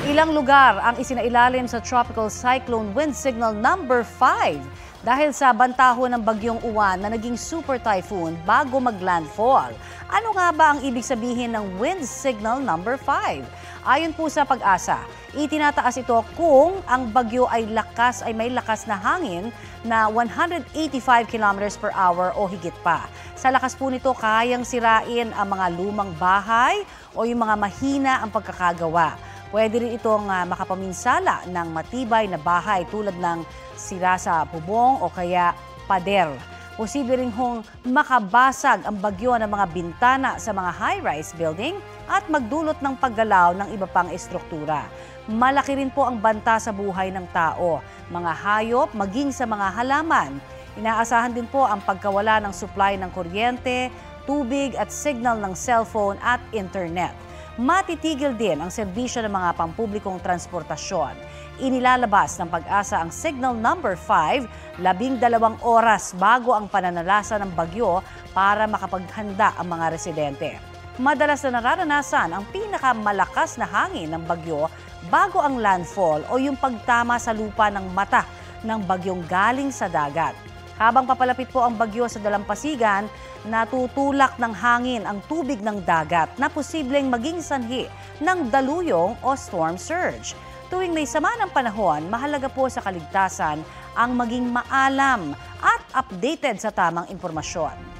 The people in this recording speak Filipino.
Ilang lugar ang isinailalim sa Tropical Cyclone Wind Signal number 5 dahil sa bantaho ng bagyong Uwan na naging super typhoon bago mag-landfall. Ano nga ba ang ibig sabihin ng Wind Signal number 5? Ayon po sa Pag-asa, itinataas ito kung ang bagyo ay may lakas na hangin na 185 km per hour o higit pa. Sa lakas po nito, kayang sirain ang mga lumang bahay o yung mga mahina ang pagkakagawa. Pwede rin itong makapaminsala ng matibay na bahay tulad ng sira sa bubong o kaya pader. Posible rin hong makabasag ang bagyo ng mga bintana sa mga high-rise building at magdulot ng paggalaw ng iba pang estruktura. Malaki rin po ang banta sa buhay ng tao, mga hayop, maging sa mga halaman. Inaasahan din po ang pagkawala ng supply ng kuryente, tubig at signal ng cellphone at internet. Matitigil din ang serbisyo ng mga pampublikong transportasyon. Inilalabas ng Pag-asa ang signal number 5, 12 oras bago ang pananalasa ng bagyo para makapaghanda ang mga residente. Madalas na nararanasan ang pinakamalakas na hangin ng bagyo bago ang landfall o yung pagtama sa lupa ng mata ng bagyong galing sa dagat. Habang papalapit po ang bagyo sa dalampasigan, natutulak ng hangin ang tubig ng dagat na posibleng maging sanhi ng daluyong o storm surge. Tuwing may sama ng panahon, mahalaga po sa kaligtasan ang maging maalam at updated sa tamang impormasyon.